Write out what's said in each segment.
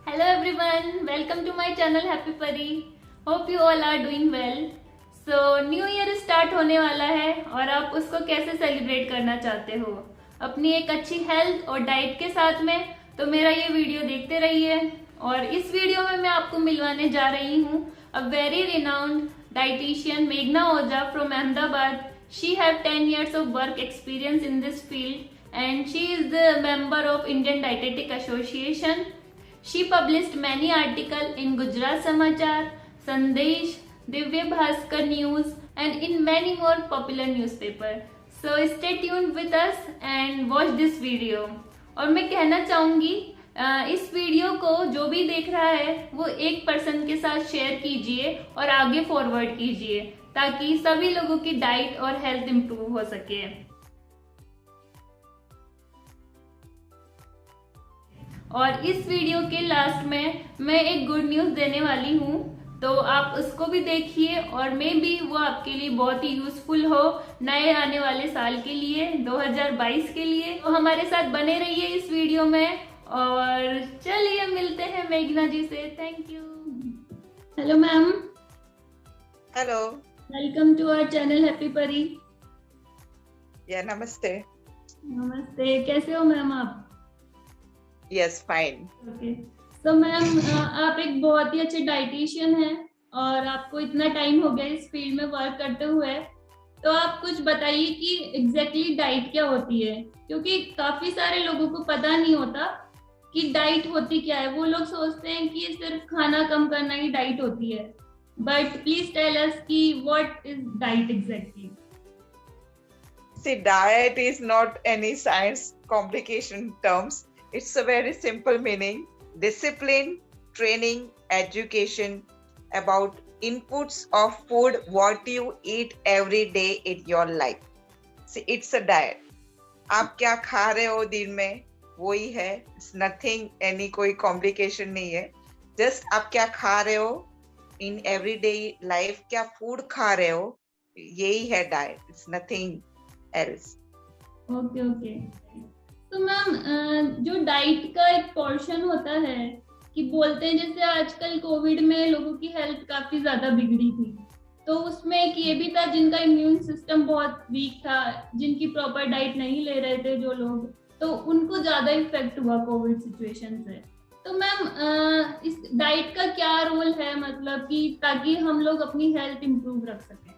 Hello everyone, welcome to my channel Happy Pari. Hope you all are doing well. So new year start होने वाला है और आप उसको कैसे सेलिब्रेट करना चाहते हो अपनी एक अच्छी हेल्थ और डाइट के साथ में, तो मेरा ये वीडियो देखते रहिए। और इस वीडियो में मैं आपको मिलवाने जा रही हूँ अ वेरी रिनाउंड डाइटिशियन मेघना ओझा from Ahmedabad. She have 10 years of work experience in this field and she is the member of Indian Dietetic Association. She published many articles in Gujarat Samachar, Sandesh, Divya Bhaskar News and in many more popular newspapers. So stay tuned with us and watch this video. और मैं कहना चाहूँगी इस video को जो भी देख रहा है वो एक पर्सन के साथ शेयर कीजिए और आगे फॉरवर्ड कीजिए ताकि सभी लोगों की डाइट और हेल्थ इम्प्रूव हो सके। और इस वीडियो के लास्ट में मैं एक गुड न्यूज देने वाली हूँ, तो आप उसको भी देखिए और मे बी वो आपके लिए बहुत ही यूजफुल हो नए आने वाले साल के लिए 2022 के लिए। तो हमारे साथ बने रहिए इस वीडियो में और चलिए मिलते हैं मेघना जी से। Thank you. Hello ma'am. Hello. Welcome to our channel happy Pari. या नमस्ते। नमस्ते, कैसे हो मैम आप? Yes fine. ओके, तो मैम आप एक बहुत ही अच्छे डाइटिशियन हैं और आपको इतना टाइम हो गया इस फील्ड में वर्क करते हुए, तो आप कुछ बताइए कि एग्जैक्टली डाइट क्या होती है, क्योंकि काफी सारे लोगों को पता नहीं होता कि डाइट होती क्या है। वो लोग सोचते हैं कि सिर्फ खाना कम करना ही डाइट होती है, बट प्लीज टेल अस कि what is diet exactly. See, diet is not any science complication terms. It's a very simple meaning: discipline, training, education about inputs of food, what you eat every day in your life. See, it's a diet. आप क्या खा रहे हो दिन में वही है। It's nothing, any कोई complication नहीं है। Just आप क्या खा रहे हो in everyday life, क्या food खा रहे हो, यही है diet. It's nothing else. Okay okay, तो मैम जो डाइट का एक पोर्शन होता है कि बोलते हैं जैसे आजकल कोविड में लोगों की हेल्थ काफी ज्यादा बिगड़ी थी, तो उसमें एक ये भी था जिनका इम्यून सिस्टम बहुत वीक था, जिनकी प्रॉपर डाइट नहीं ले रहे थे जो लोग, तो उनको ज्यादा इफेक्ट हुआ कोविड सिचुएशन से। तो मैम इस डाइट का क्या रोल है, मतलब कि ताकि हम लोग अपनी हेल्थ इंप्रूव रख सकें?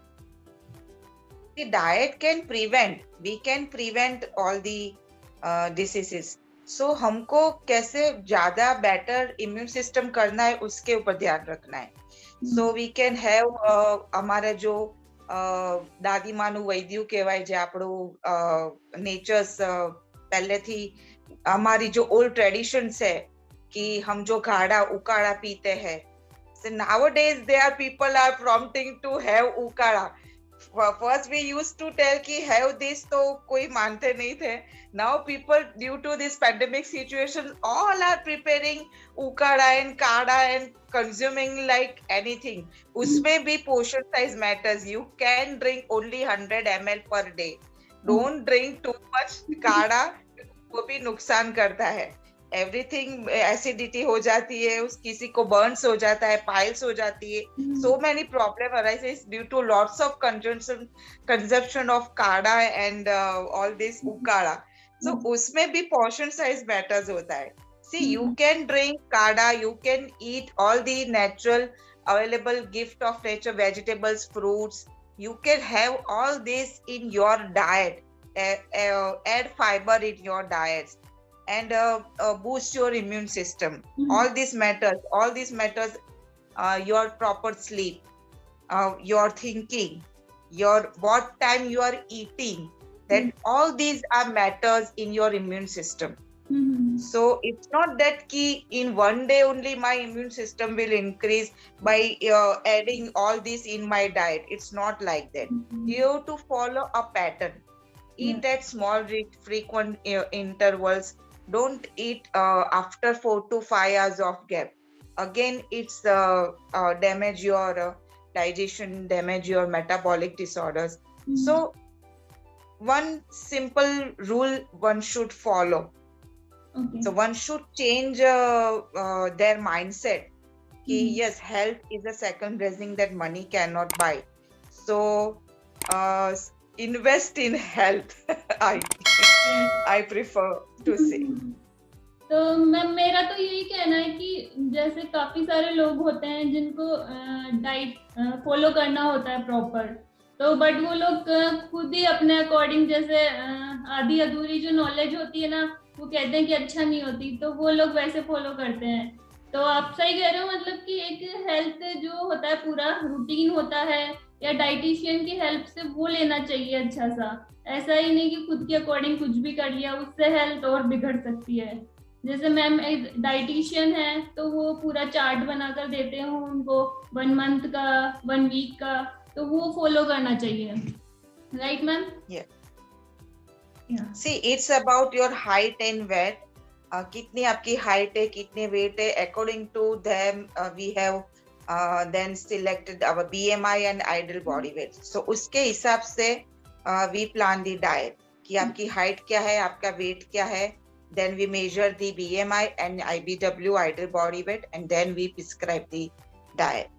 The diet can prevent, we can prevent all the diseases. So हमको कैसे ज्यादा बेटर इम्यून सिस्टम करना है उसके ऊपर ध्यान रखना है। So we can have हमारे जो દાદી માનું વૈદ્યું કહેવાય જે આપણું नेचर्स पहले थी हमारी जो ओल्ड ट्रेडिशंस है कि हम जो गाढ़ा उकाड़ा पीते हैं। So nowadays there are people are prompting to have Okara. First we used to tell कि have this, तो कोई मानते नहीं थे। Now people due to this pandemic situation all are preparing ukada and kada and consuming like anything. उसमें भी portion size matters. You can drink only 100 ml per day. Don't drink too much kada, वो भी नुकसान करता है। Everything acidity हो जाती है, उस किसी को बर्न्स हो जाता है, पाइल्स हो जाती है, so many problem arises due to lots of consumption of kadha and all this उकाड़ा। सो उसमें भी पोर्शन साइज मैटर्स होता है। See you can drink kadha, you can eat all the natural available gift of nature, vegetables, fruits, you can have all this in your diet, add fiber in your diets and boost your immune system. All this matters, your proper sleep, your thinking, your what time you are eating, that all these are matters in your immune system. So it's not that ki in one day only my immune system will increase by adding all this in my diet. It's not like that. You have to follow a pattern. Eat at small frequent intervals. Don't eat after 4 to 5 hours of gap. Again, it's damage your digestion, damage your metabolic disorders. So one simple rule one should follow. Okay. So one should change their mindset. Yes, health is a second blessing that money cannot buy. So invest in health. I prefer to say. तो ma'am मेरा तो यही कहना है कि जैसे काफी सारे लोग होते हैं जिनको डाइट फॉलो करना होता है प्रॉपर, तो बट वो लोग खुद ही अपने अकॉर्डिंग, जैसे आधी अधूरी जो नॉलेज होती है ना, वो कहते हैं कि अच्छा नहीं होती, तो वो लोग वैसे फॉलो करते हैं। तो आप सही कह रहे हो, मतलब कि एक हेल्थ जो होता है पूरा रूटीन होता है, या डाइटिशियन की हेल्प से वो लेना चाहिए अच्छा सा। ऐसा ही नहीं कि खुद के अकॉर्डिंग कुछ भी कर लिया, उससे हेल्थ और बिगड़ सकती है। जैसे मैम एक डाइटिशियन है तो वो पूरा चार्ट बनाकर देते हैं उनको, 1 मंथ का, 1 वीक का, तो वो फॉलो करना चाहिए, right ma'am? See, it's about your height and weight. कितनी आपकी height है, कितने weight है, according to them we have then selected our BMI and ideal body weight. So उसके हिसाब से we plan the diet कि आपकी height क्या है, आपका weight क्या है, then we measure the BMI and IBW, ideal body weight, and then we prescribe the diet.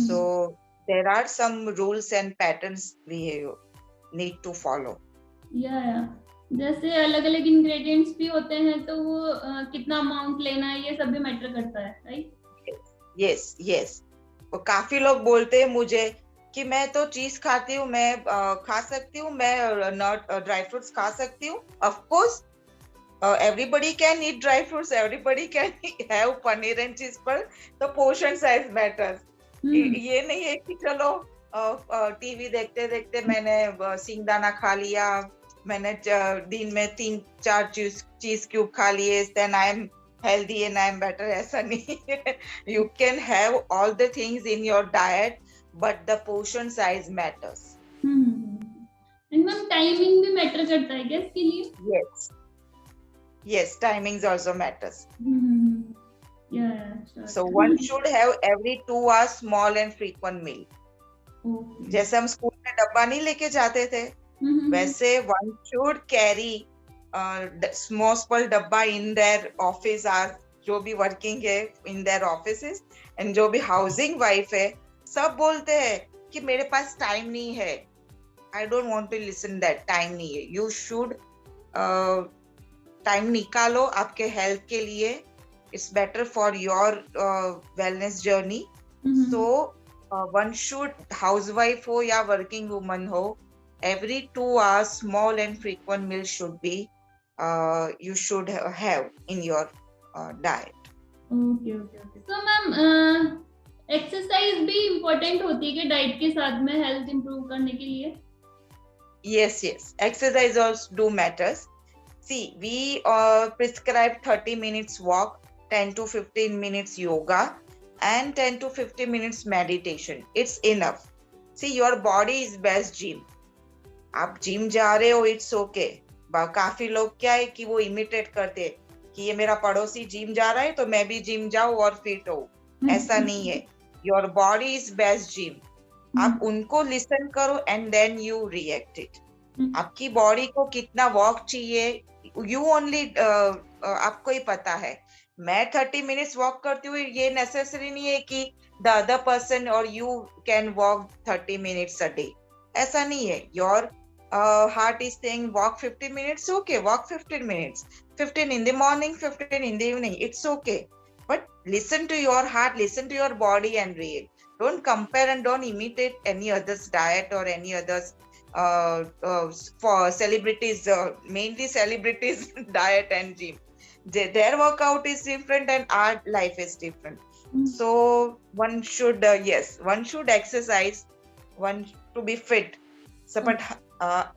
So there are some rules and patterns we need to follow. जैसे अलग अलग इंग्रेडिएंट्स भी होते हैं, तो वो कितना अमाउंट लेना है, ये सब भी मैटर करता है, राइट? यस वो काफी लोग बोलते हैं मुझे कि मैं तो चीज खाती हूँ, मैं खा सकती हूँ, मैं नट ड्राई फ्रूट्स खा सकती हूँ। Of course everybody can eat dry fruits, everybody can have paneer and चीज, पर तो पोर्शन साइज मैटर्स। ये नहीं है कि चलो टीवी देखते देखते मैंने सिंगदाना खा लिया, मैंने दिन में 3-4 चीज क्यूब खा लिए, then I am healthy and I am better, ऐसा नहीं है। You can have all the things in your diet, but the portion size matters. And ma'am timing भी मैटर करता है क्या इसके लिए? Yes, timings also matters. Sure. So one should have every 2 hours small and frequent meal. जैसे हम school में डब्बा नहीं लेके जाते थे, वैसे one should carry small डब्बा in their office hours, जो भी वर्किंग है in their offices, and जो भी हाउसिंग वाइफ है, सब बोलते हैं कि मेरे पास टाइम नहीं है। I don't want to listen that, time नहीं है। You should टाइम निकालो आपके हेल्थ के लिए, it's better for your wellness journey. So one should, housewife हो या वर्किंग वुमन हो, every 2 hours small and frequent meal should be you should have in your diet. Okay. So ma'am exercise भी important होती है कि diet के साथ में हेल्थ इंप्रूव करने के लिए? Yes, exercise also do matters. See, we prescribe 30 minutes walk, 10 to 15 minutes yoga, and 10 to 15 minutes meditation. It's enough. See, your body is best gym. आप जिम जा रहे हो, इट्स ओके। काफी लोग क्या है कि वो इमिटेट करते हैं कि ये मेरा पड़ोसी जिम जा रहा है तो मैं भी जिम जाऊं और फिट हो। ऐसा नहीं है। Your body is best gym. आप उनको लिसन करो and then you react it. आपकी बॉडी को कितना वॉक चाहिए, यू ओनली आपको ही पता है। मैं 30 मिनट्स वॉक करती हूँ, ये नेसेसरी नहीं है कि द अदर पर्सन और you can walk 30 minutes a day. ऐसा नहीं है। Your heart is saying walk 15 minutes, okay, walk 15 minutes, 15 in the morning, 15 in the evening, it's okay, but listen to your heart, listen to your body and react. Don't compare and don't imitate any other's diet or any other's for celebrities, mainly celebrities diet and gym. Their workout is different and our life is different. So one should one should exercise, one to be fit. So but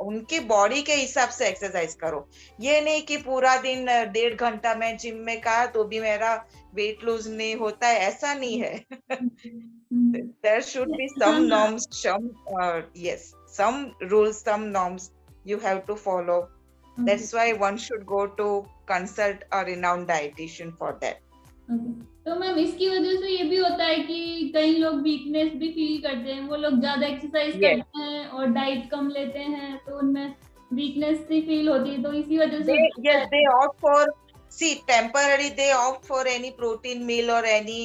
उनकी body के हिसाब से exercise करो। ये नहीं कि पूरा दिन 1.5 घंटा मैं जिम में का तो भी मेरा वेट लूज नहीं होता है, ऐसा नहीं है। There should be some norms, some rules, some norms you have to follow. That's why one should go to consult a renowned dietitian for that. तो मैम इसकी वजह से ये भी होता है कि कई लोग वीकनेस भी फील करते हैं, वो लोग ज्यादा एक्सरसाइज करते हैं और डाइट कम लेते हैं तो उनमें वीकनेस सी फील होती है, तो इसी वजह से they opt for See, temporary they opt for any protein meal or any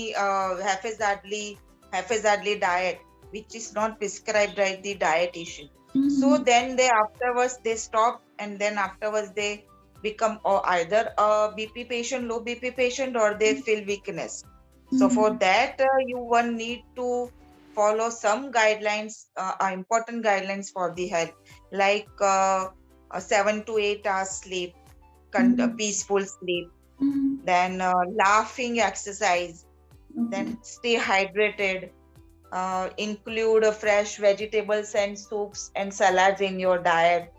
haphazardly diet, which is not prescribed by the dietitian. So then they afterwards they stop, and then afterwards they become or either a BP patient, low BP patient, or they feel weakness. So for that, you one need to follow some guidelines, important guidelines for the health, like a 7 to 8 hours sleep, peaceful sleep, then laughing exercise, then stay hydrated, include fresh vegetables and soups and salads in your diet.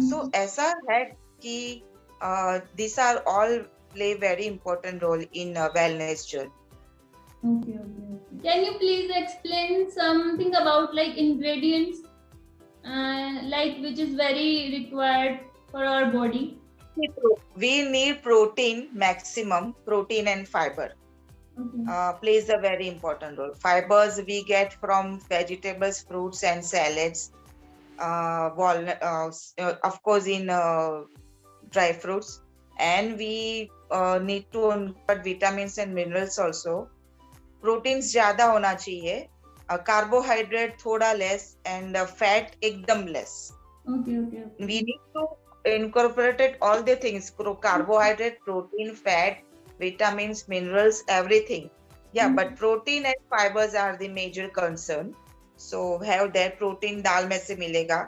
So ऐसा है कि these are all play very important role in wellness journey. Okay. Can you please explain something about like ingredients, like which is very required for our body? We need protein, maximum protein and fiber. Plays a very important role. Fibers we get from vegetables, fruits and salads, walnut, of course in dry fruits, and we need to include vitamins and minerals also. Proteins ज़्यादा होना चाहिए, carbohydrate थोड़ा less, and fat एकदम less. Okay. We need to incorporate all the things: carbohydrate, protein, fat, vitamins, minerals, everything. Yeah, but protein and fibers are the major concern. So have that. protein दाल में से मिलेगा,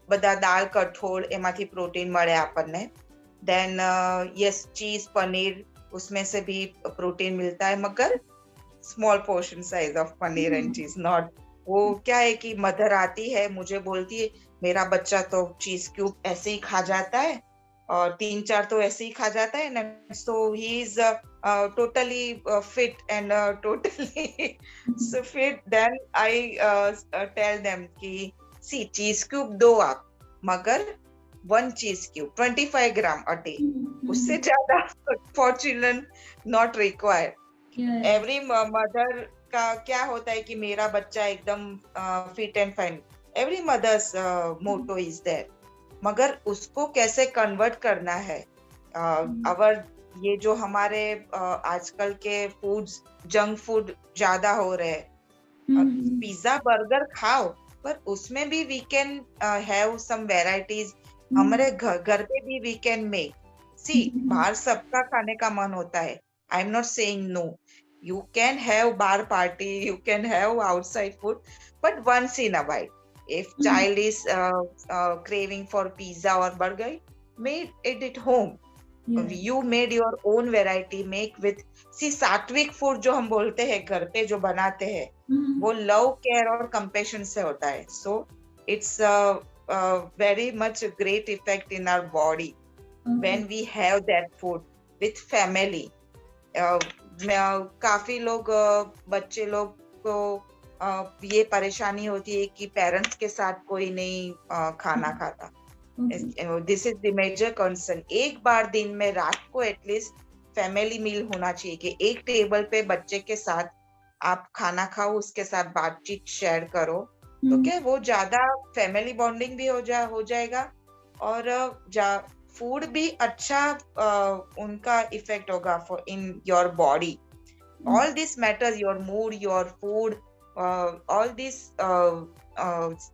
બધા દાળ કઠોળ એમાંથી protein મળે આપણને. Then yes, cheese, paneer, उसमें से भी प्रोटीन मिलता है, मगर small portion size of paneer and चीज, नॉट वो क्या है कि मदर आती है मुझे बोलती है मेरा बच्चा तो चीज क्यूब ऐसे ही खा जाता है और 3-4 तो ऐसे ही खा जाता है ना, so he is totally fit and totally so fit. Then I tell them कि see, cheese cube दो आप, मगर 1 cheese cube 25 gram a day, उससे ज्यादा for children not required. Every mother का क्या होता है कि मेरा बच्चा एकदम fit and fine, every mother's motto is there, मगर उसको कैसे कन्वर्ट करना है. अवर ये जो हमारे आजकल के फूड्स, जंक फूड ज्यादा हो रहे हैं, पिज्जा बर्गर खाओ, पर उसमें भी we can have some varieties. हमारे घर पे भी वी कैन मेक. सी, बाहर सबका खाने का मन होता है, I am not saying no, you can have bar party, you can have outside food, but once in a while. If child is craving for pizza or burger, make it home. You made your own variety, make with, see, सात्विक food जो हम बोलते हैं घर पे जो बनाते हैं, वो लव, केयर और कंपैशन से होता है. So it's very much a great effect in our body when we have that food with family. काफी लोग बच्चे लोग को ये परेशानी होती है कि पेरेंट्स के साथ कोई नहीं खाना खाता. This is the major concern. एक बार दिन में रात को एटलीस्ट फैमिली मील होना चाहिए कि एक टेबल पे बच्चे के साथ आप खाना खाओ, उसके साथ बातचीत शेयर करो, तो क्या वो ज्यादा फैमिली बॉन्डिंग भी हो जाएगा और फूड भी अच्छा उनका इफेक्ट होगा for in your body. All this matters, your mood, your food, all this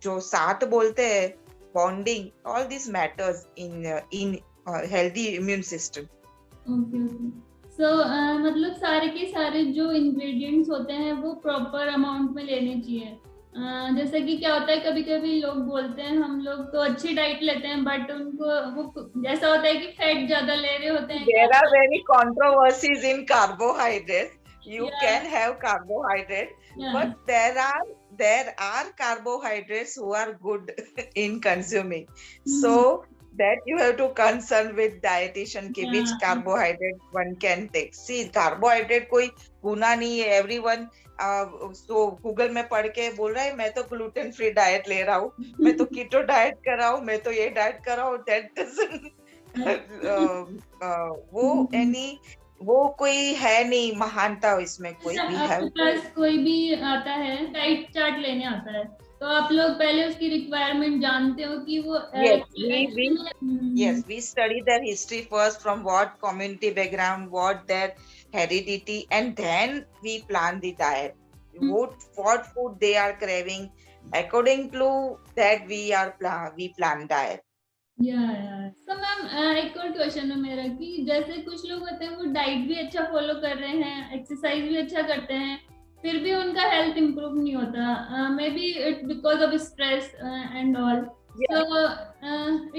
जो साथ बोलते हैं bonding, all this matters in healthy immune system. Okay. So मतलब सारे के सारे जो ingredients होते हैं वो proper amount में लेने चाहिए. जैसे कि क्या होता है, कभी कभी लोग बोलते हैं हम लोग तो अच्छी डाइट लेते हैं, बट उनको वो ऐसा होता है कि फैट ज्यादा ले रहे होते हैं. There are very controversies in carbohydrates. You can have carbohydrate, but there are carbohydrates who are good in consuming. So that you have to concern with dietitian कि which carbohydrate one can take. See, carbohydrate कोई गुना नहीं है. Everyone so Google में पढ़ के बोल रहा है मैं तो gluten free diet ले रहा हूँ, मैं तो keto diet कर रहा हूँ, मैं तो ये diet कर रहा हूँ. That doesn't वो वो कोई है नहीं महानता इसमें कोई भी है. कोई भी आता है डाइट चार्ट लेने आता है, तो आप लोग पहले उसकी रिक्वायरमेंट जानते हो कि वो Yes, actually. yes, we study their history first, from what community background, what their heredity, and then we plan the diet. What food they are craving. According to that, we plan diet. या तो ma'am एक और question है मेरा कि जैसे कुछ लोग होते हैं वो डाइट भी अच्छा फॉलो कर रहे हैं, एक्सरसाइज भी अच्छा करते हैं, फिर भी उनका हेल्थ इंप्रूव नहीं होता, may be it because of stress and all, Yeah. so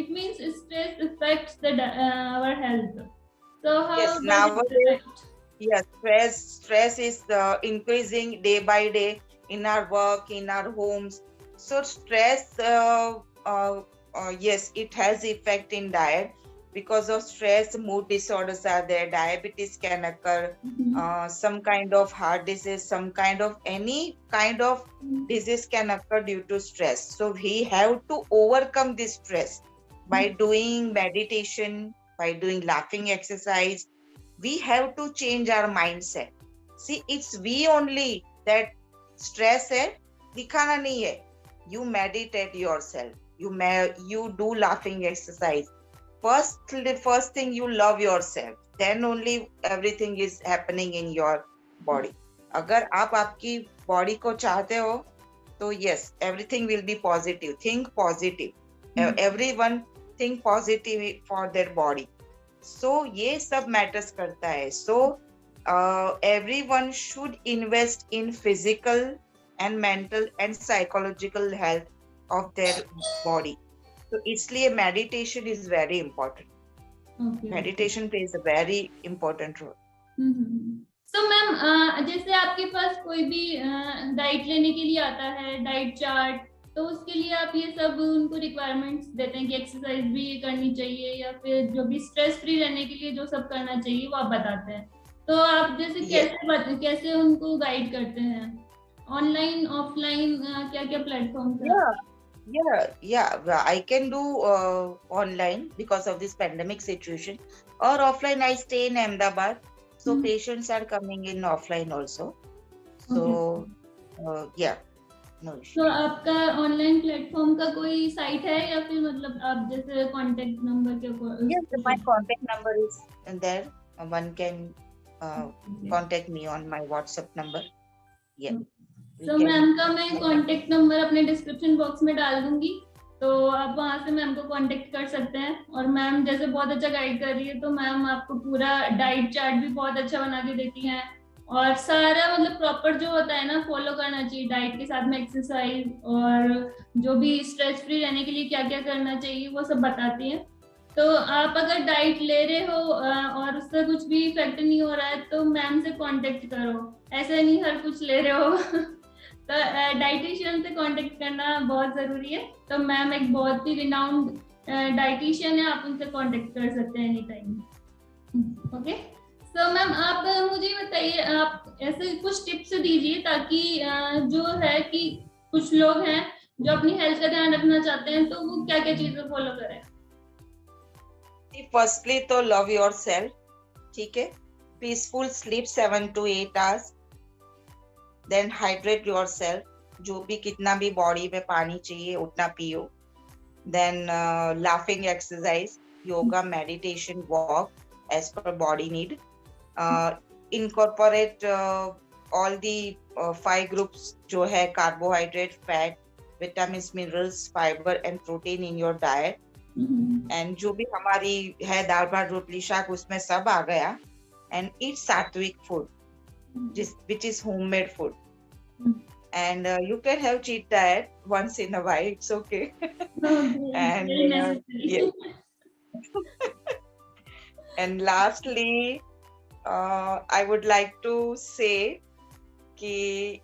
it means stress affects the our health, so how Yes, does it nowadays, affect? yes, stress is increasing day by day in our work, in our homes. So stress, yes, it has effect in diet. Because of stress, mood disorders are there, diabetes can occur, some kind of heart disease, some kind of any kind of disease can occur due to stress. So we have to overcome this stress by doing meditation, by doing laughing exercise. We have to change our mindset. See, it's we only that stress है, दिखाना नहीं है. You meditate yourself. You do laughing exercise. First thing, you love yourself. Then only everything is happening in your body. अगर आप आपकी body को चाहते हो, तो yes, everything will be positive. Think positive. Everyone think positive for their body. So ये सब matters करता है. So everyone should invest in physical and mental and psychological health of their body. So इसलिए meditation is very important. Okay. Meditation plays a very important role. So ma'am जैसे आपके पास कोई भी diet लेने के लिए आता है, डाइट चार्ट, तो उसके लिए आप ये सब उनको रिक्वायरमेंट्स देते हैं कि एक्सरसाइज भी ये करनी चाहिए या फिर जो भी स्ट्रेस फ्री रहने के लिए जो सब करना चाहिए वो आप बताते हैं, तो आप जैसे कैसे उनको गाइड करते हैं, ऑनलाइन ऑफलाइन क्या क्या प्लेटफॉर्म पे? Yeah. I can do online because of this pandemic situation, or offline. I stay in Ahmedabad, so patients are coming in offline also. So yeah, no issue. तो आपका online platform का कोई site है या फिर मतलब आप जैसे कांटेक्ट नंबर के? Yes, my contact number is there. One can contact me on my WhatsApp number. Yeah. तो मैम का मैं कांटेक्ट नंबर अपने डिस्क्रिप्शन बॉक्स में डाल दूंगी, तो आप वहां से मैम को कांटेक्ट कर सकते हैं। और मैम जैसे बहुत अच्छा गाइड कर रही है, तो मैम आपको पूरा डाइट चार्ट भी बहुत अच्छा बना के देती हैं, और सारा मतलब प्रॉपर जो होता है ना फॉलो करना चाहिए डाइट के साथ में एक्सरसाइज, और जो भी स्ट्रेस फ्री रहने के लिए क्या क्या करना चाहिए वो सब बताती हैं। तो आप अगर डाइट ले रहे हो और उससे कुछ भी इफेक्ट नहीं हो रहा है तो मैम से कांटेक्ट करो, ऐसे नहीं हर कुछ ले रहे हो तो डाइटिशियन से कांटेक्ट करना बहुत जरूरी है। तो मैम एक बहुत ही रिनाउंड डाइटिशियन है, आप उनसे कांटेक्ट कर सकते हैं any time. Okay, so ma'am आप मुझे बताइए, आप ऐसे कुछ टिप्स दीजिए ताकि जो है कि कुछ लोग हैं जो अपनी हेल्थ का ध्यान रखना चाहते हैं, तो वो क्या क्या चीजें फॉलो करें? फर्स्टली तो लव योरसेल्फ, ठीक है, peaceful sleep 7 to 8 hours, then hydrate yourself, जो भी कितना भी बॉडी में पानी चाहिए उतना पियो, then laughing exercise, yoga, meditation, walk as per body need, incorporate all the 5 groups जो है carbohydrate, fat, vitamin, minerals, fibre and protein in your diet, and जो भी हमारी है दाल भात रोटली शाक उसमें सब आ गया, एंड ईट सात्विक food which is homemade food, and you can have cheat diet once in a while, it's okay. And yes. And lastly I would like to say कि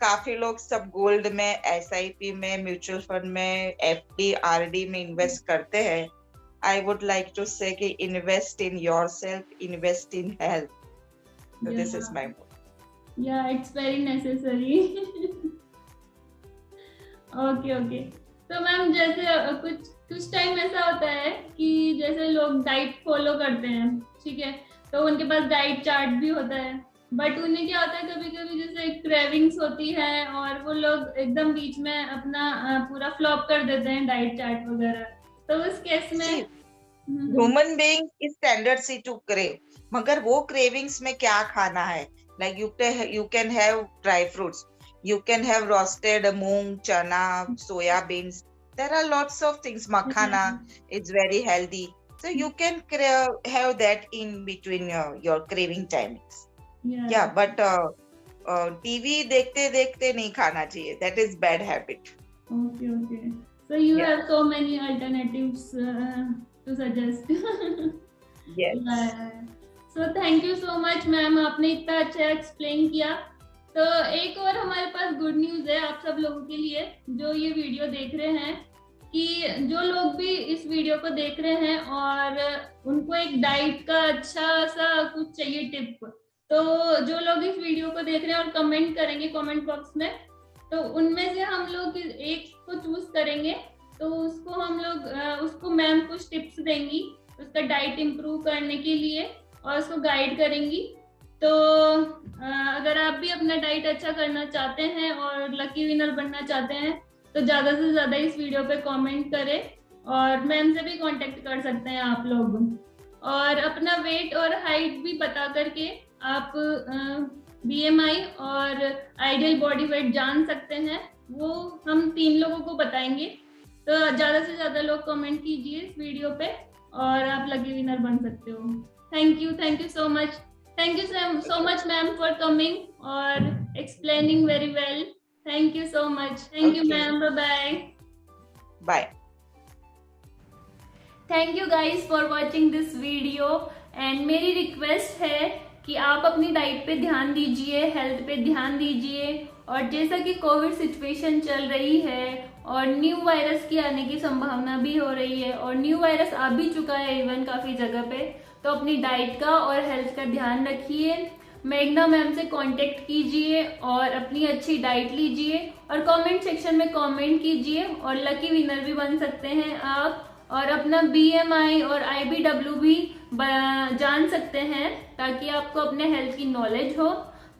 काफी लोग सब गोल्ड में, SIP में, म्यूचुअल फंड में, FD RD में invest करते हैं। I would like to say कि invest in yourself, invest in health. So this is my point. Yeah, it's very necessary. Okay. तो मैम जैसे कुछ टाइम ऐसा होता है कि जैसे लोग डाइट फॉलो करते हैं, ठीक है, तो उनके पास डाइट चार्ट भी होता है, बट उन्हें क्या होता है कभी कभी जैसे क्रेविंग्स होती है और वो लोग एकदम बीच में अपना पूरा फ्लॉप कर देते हैं डाइट चार्ट वगैरह, तो उस केस में see human being is tendency to crave, मगर वो क्रेविंग्स में क्या खाना है, like you can have dry fruits, you can have roasted moong, chana, soya beans. There are lots of things. Makhana, it's very healthy. So you can have that in between your craving timings. Yeah, but TV देखते देखते नहीं खाना चाहिए. That is bad habit. Okay. So you have so many alternatives to suggest. Yes. So thank you so much, ma'am, आपने इतना अच्छा explain किया। तो एक और हमारे पास गुड न्यूज है आप सब लोगों के लिए जो ये वीडियो देख रहे हैं, कि जो लोग भी इस वीडियो को देख रहे हैं और उनको एक डाइट का अच्छा सा कुछ चाहिए टिप, तो जो लोग इस वीडियो को देख रहे हैं और कमेंट करेंगे कमेंट बॉक्स में, तो उनमें से हम लोग एक को चूज करेंगे, तो उसको हम लोग उसको मैम कुछ टिप्स देंगी उसका डाइट इम्प्रूव करने के लिए और उसको गाइड करेंगी। तो अगर आप भी अपना डाइट अच्छा करना चाहते हैं और लकी विनर बनना चाहते हैं तो ज़्यादा से ज़्यादा इस वीडियो पे कमेंट करें और मैम से भी कांटेक्ट कर सकते हैं आप लोग, और अपना वेट और हाइट भी बता करके आप BMI और आइडियल बॉडी वेट जान सकते हैं। वो हम 3 लोगों को बताएंगे, तो ज़्यादा से ज़्यादा लोग कमेंट कीजिए इस वीडियो पे और आप लकी विनर बन सकते हो। Thank you so much. Thank you so much, ma'am, for coming or explaining very well. Thank you so much. Thank you, ma'am. Bye-bye. Bye. Thank you guys for watching this video. And मेरी request है कि आप अपनी diet पे ध्यान दीजिए, health पे ध्यान दीजिए, और जैसा कि कोविड सिचुएशन चल रही है और न्यू वायरस की आने की संभावना भी हो रही है और न्यू वायरस आ भी चुका है इवन काफी जगह पे, तो अपनी डाइट का और हेल्थ का ध्यान रखिए। मेघना मैम से कांटेक्ट कीजिए और अपनी अच्छी डाइट लीजिए और कमेंट सेक्शन में कमेंट कीजिए और लकी विनर भी बन सकते हैं आप, और अपना BMI और IBW भी जान सकते हैं ताकि आपको अपने हेल्थ की नॉलेज हो।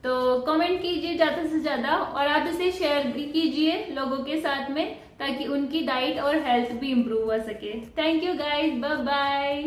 तो कमेंट कीजिए ज़्यादा से ज़्यादा और आप इसे शेयर भी कीजिए लोगों के साथ में ताकि उनकी डाइट और हेल्थ भी इम्प्रूव हो सके। Thank you guys, bye bye.